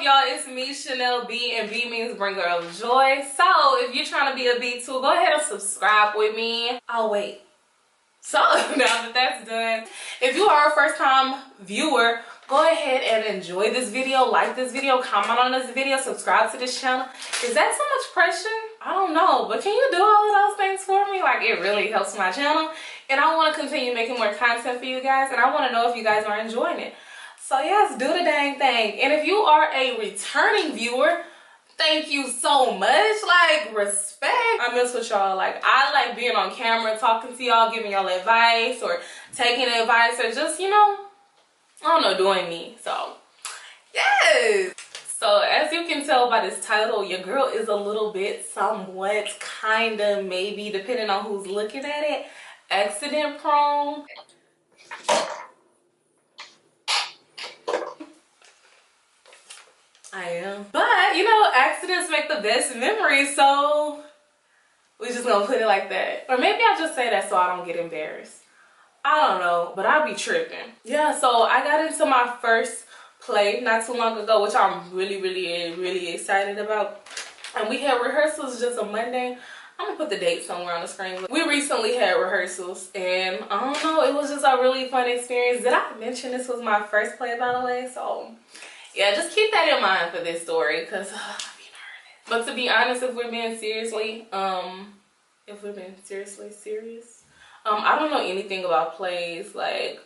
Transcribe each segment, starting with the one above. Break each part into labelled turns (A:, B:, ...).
A: up, y'all? It's me, Channelle B, and B means bringer of joy. So if you're trying to be a B too, go ahead and subscribe with me. I'll wait. So now that that's done, if you are a first time viewer, go ahead and enjoy this video, like this video, comment on this video, subscribe to this channel. Is that so much pressure? I don't know, but can you do all of those things for me? Like, it really helps my channel, and I want to continue making more content for you guys, and I want to know if you guys are enjoying it. So yes, do the dang thing. And if you are a returning viewer, thank you so much. Like, respect. I mess with y'all. Like, I like being on camera, talking to y'all, giving y'all advice or taking advice or just, you know, I don't know, doing me. So yes. So as you can tell by this title, your girl is a little bit, somewhat, kind of, maybe, depending on who's looking at it, accident prone. I am. But, you know, accidents make the best memories, so we just gonna put it like that. Or maybe I'll just say that so I don't get embarrassed. I don't know, but I'll be tripping. Yeah, so I got into my first play not too long ago, which I'm really excited about. And we had rehearsals just a Monday. I'm gonna put the date somewhere on the screen. We recently had rehearsals, and I don't know, it was just a really fun experience. Did I mention this was my first play, by the way? So yeah, just keep that in mind for this story, because I'll be nervous. But to be honest, if we're being seriously, serious, I don't know anything about plays. Like,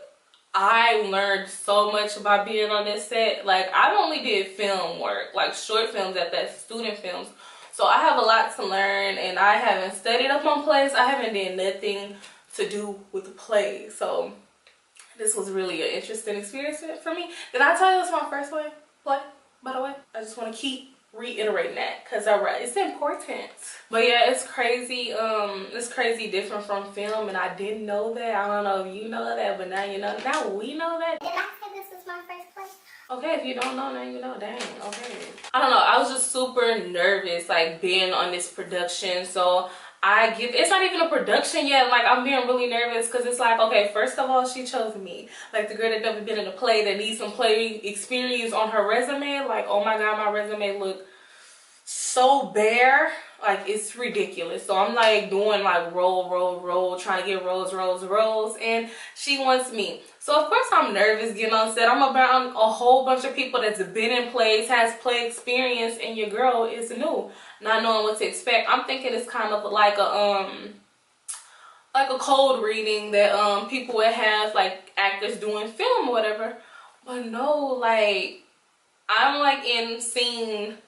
A: I learned so much about being on this set. Like, I've only did film work, like short films at that, student films. So I have a lot to learn, and I haven't studied up on plays. I haven't done nothing to do with plays. So this was really an interesting experience for me. Did I tell you it's my first play, by the way? I just want to keep reiterating that because it's important. But yeah, it's crazy. It's crazy different from film, and I didn't know that. I don't know if you know that, but now you know. Now we know that.
B: Did I say this is my first play?
A: Okay, if you don't know, now you know. Dang, okay. I don't know. I was just super nervous, like, being on this production. So it's not even a production yet. Like, I'm being really nervous because it's like, okay, first of all, she chose me. Like, the girl that never been in a play, that needs some play experience on her resume. Like, oh my God, my resume look so bare. Like, it's ridiculous. So I'm like doing like roll, trying to get rolls, and she wants me. So of course I'm nervous getting on set. I'm around a whole bunch of people that's been in plays, has play experience, and your girl is new, not knowing what to expect. I'm thinking it's kind of like a cold reading that people would have, like actors doing film or whatever. But no, like, I'm like in scene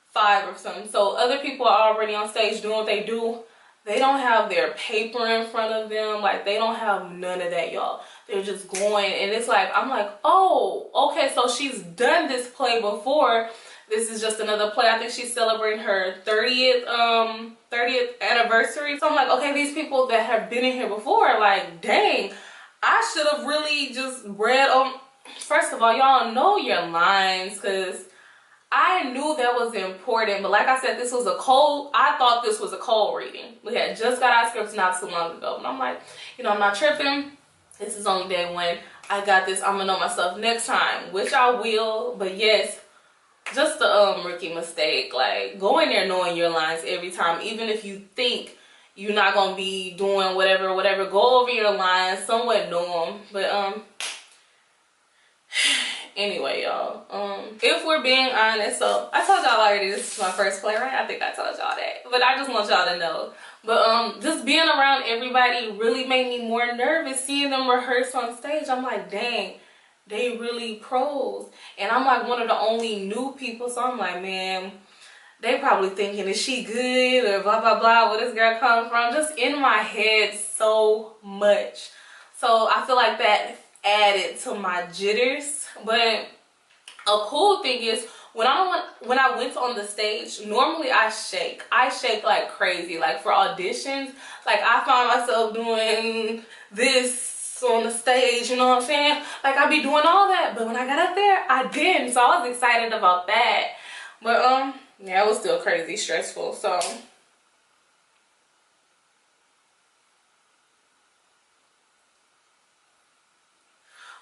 A: 5 or something. So other people are already on stage doing what they do. They don't have their paper in front of them. Like, they don't have none of that, y'all. They're just going, and it's like, I'm like, oh, okay, so she's done this play before. This is just another play. I think she's celebrating her 30th anniversary. So I'm like, okay, these people that have been in here before, like, dang, I should have really just read on. First of all, y'all know your lines, because I knew that was important, but like I said, I thought this was a cold reading. We had just got our scripts not too long ago, and I'm like, you know, I'm not tripping. This is only day 1. I got this. I'm gonna know my stuff next time, which I will. But yes, just a rookie mistake. Like, go in there knowing your lines every time, even if you think you're not gonna be doing whatever. Go over your lines, somewhat know them. But anyway, y'all, if we're being honest, so I told y'all already this is my first play, right? I think I told y'all that, but I just want y'all to know. But just being around everybody really made me more nervous. Seeing them rehearse on stage, I'm like, dang, they really pros. And I'm like one of the only new people, so I'm like, man, they probably thinking, is she good, or blah blah blah, where this girl come from? Just in my head so much. So I feel like that added to my jitters. But a cool thing is, when I went on the stage, normally I shake like crazy. Like, for auditions, like, I find myself doing this on the stage, you know what I'm saying? Like, I be doing all that, but when I got up there, I didn't. So I was excited about that. But yeah, it was still crazy stressful. So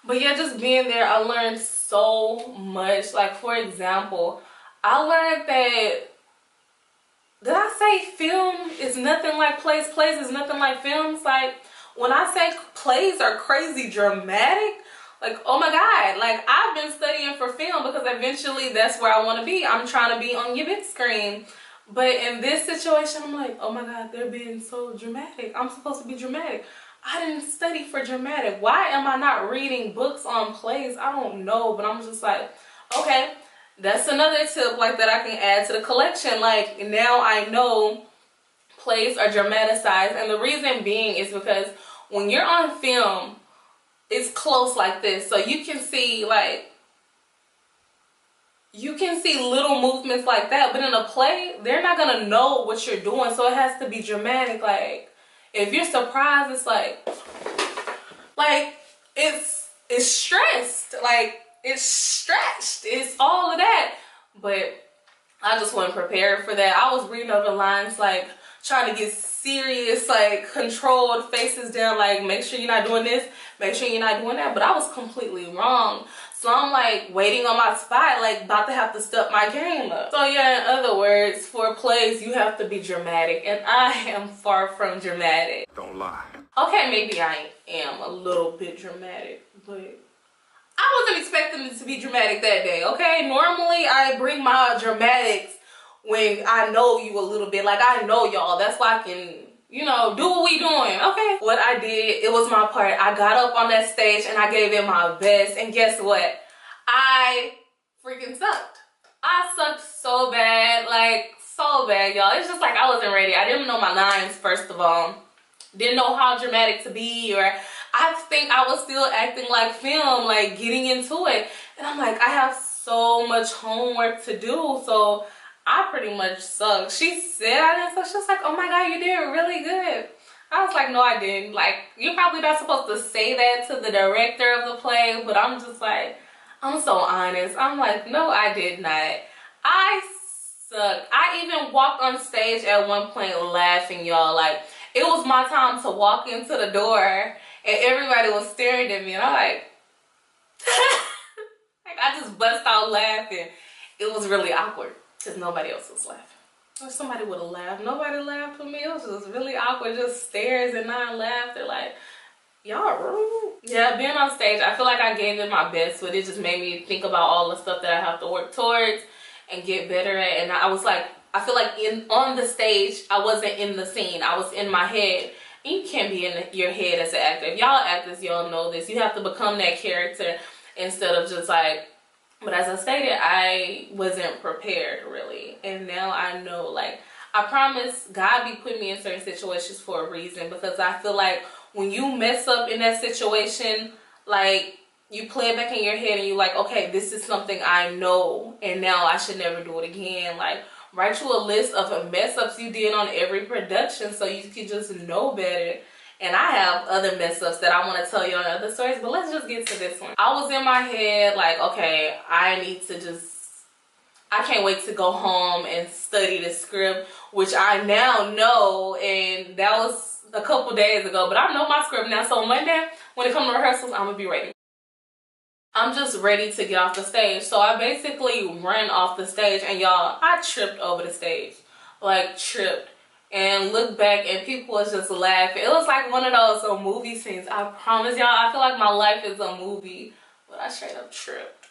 A: But yeah, just being there, I learned so much. Like, for example, I learned that, did I say film is nothing like plays? Plays is nothing like films. Like, when I say plays are crazy dramatic, like, oh my God, like, I've been studying for film because eventually that's where I want to be. I'm trying to be on your big screen. But in this situation, I'm like, oh my God, they're being so dramatic. I'm supposed to be dramatic. I didn't study for dramatic. Why am I not reading books on plays? I don't know, but I'm just like, okay, that's another tip like that I can add to the collection. Like, now I know plays are dramatized, and the reason being is because when you're on film, it's close like this, so you can see little movements like that. But in a play, they're not gonna know what you're doing, so it has to be dramatic. Like, if you're surprised, it's like it's stressed, like it's stretched, it's all of that. But I just wasn't prepared for that. I was reading over lines, like trying to get serious, like controlled faces down, like make sure you're not doing this, make sure you're not doing that. But I was completely wrong. So I'm like waiting on my spot, like about to have to step my game up. So yeah, in other words, for plays, you have to be dramatic. And I am far from dramatic.
C: Don't lie.
A: Okay, maybe I am a little bit dramatic, but I wasn't expecting it to be dramatic that day, okay? Normally, I bring my dramatics when I know you a little bit. Like, I know y'all. That's why I can, you know, do what we doing, okay? What I did, it was my part. I got up on that stage and I gave it my best. And guess what? I freaking sucked. I sucked so bad, like, so bad, y'all. It's just like I wasn't ready. I didn't know my lines, first of all. Didn't know how dramatic to be, or I think I was still acting like film, like getting into it. And I'm like, I have so much homework to do, so I pretty much sucked. She said I didn't suck. She was like, oh my God, you did really good. I was like, no, I didn't. Like, you're probably not supposed to say that to the director of the play, but I'm just like, I'm so honest. I'm like, no, I did not. I sucked. I even walked on stage at one point laughing, y'all. Like, it was my time to walk into the door and everybody was staring at me, and I'm like, like I just bust out laughing. It was really awkward because nobody else was laughing. Or somebody would have laughed. Nobody laughed with me. It was just really awkward, just stares and not laughter. Like, y'all rude. Yeah, being on stage, I feel like I gave it my best, but it just made me think about all the stuff that I have to work towards and get better at. And I was like, I feel like on the stage, I wasn't in the scene. I was in my head. And you can't be in your head as an actor. If y'all actors, y'all know this. You have to become that character instead of just like, but as I stated, I wasn't prepared really. And now I know, like, I promise God be putting me in certain situations for a reason, because I feel like when you mess up in that situation, like, you play it back in your head and you're like, okay, this is something I know and now I should never do it again. Like, write you a list of mess ups you did on every production so you can just know better. And I have other mess ups that I want to tell you on other stories, but let's just get to this one. I was in my head like, okay, I can't wait to go home and study the script, which I now know, and that was a couple days ago, but I know my script now. So Monday, when it comes to rehearsals, I'm gonna be ready. I'm just ready to get off the stage. So I basically ran off the stage, and y'all, I tripped over the stage. Like, tripped. And looked back and people was just laughing. It was like one of those movie scenes. I promise y'all, I feel like my life is a movie. But I straight up tripped.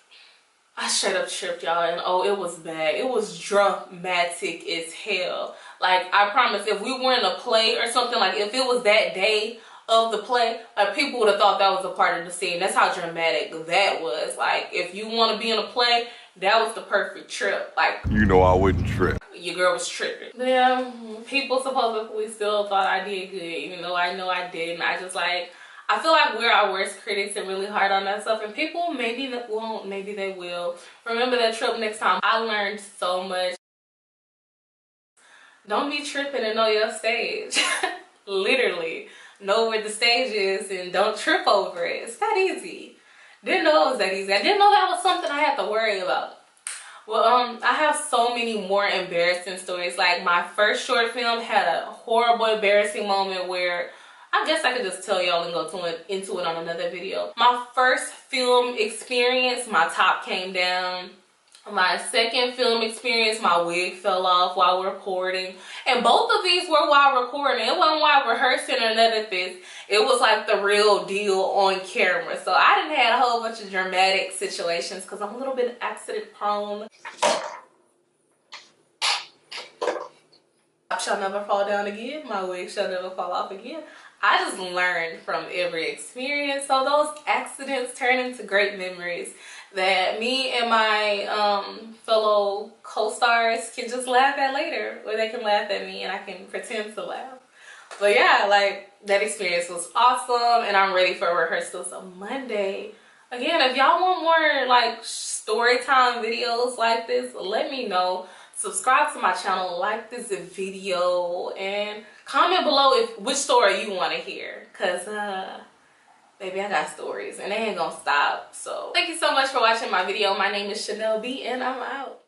A: I straight up tripped, y'all, and oh, it was bad. It was dramatic as hell. Like, I promise, if we were in a play or something, like if it was that day of the play, like people would have thought that was a part of the scene. That's how dramatic that was. Like, if you want to be in a play, that was the perfect trip. Like,
C: You know I wouldn't trip.
A: your girl was tripping. Yeah, people supposedly still thought I did good, even though I know I didn't. I just like, I feel like we're our worst critics and really hard on that stuff. And people maybe won't, maybe they will. Remember that trip next time. I learned so much. Don't be tripping and know your stage. Literally. Know where the stage is and don't trip over it. It's that easy. Didn't know it was that easy. I didn't know that was something I had to worry about. Well, I have so many more embarrassing stories. Like, my first short film had a horrible, embarrassing moment where I guess I could just tell y'all and go into it on another video. My first film experience, my top came down. My second film experience, my wig fell off while recording. And both of these were while recording. It wasn't while rehearsing or none of this. It was like the real deal on camera. So I didn't have a whole bunch of dramatic situations because I'm a little bit accident prone. I shall never fall down again. My wig shall never fall off again. I just learned from every experience. So those accidents turn into great memories that me and my fellow co-stars can just laugh at later, or they can laugh at me and I can pretend to laugh. But yeah, like, that experience was awesome, and I'm ready for rehearsals on Monday. Again, if y'all want more like story time videos like this, let me know. Subscribe to my channel, like this video, and comment below which story you want to hear, cause baby, I got stories and they ain't gonna stop. So thank you so much for watching my video. My name is Channelle B and I'm out.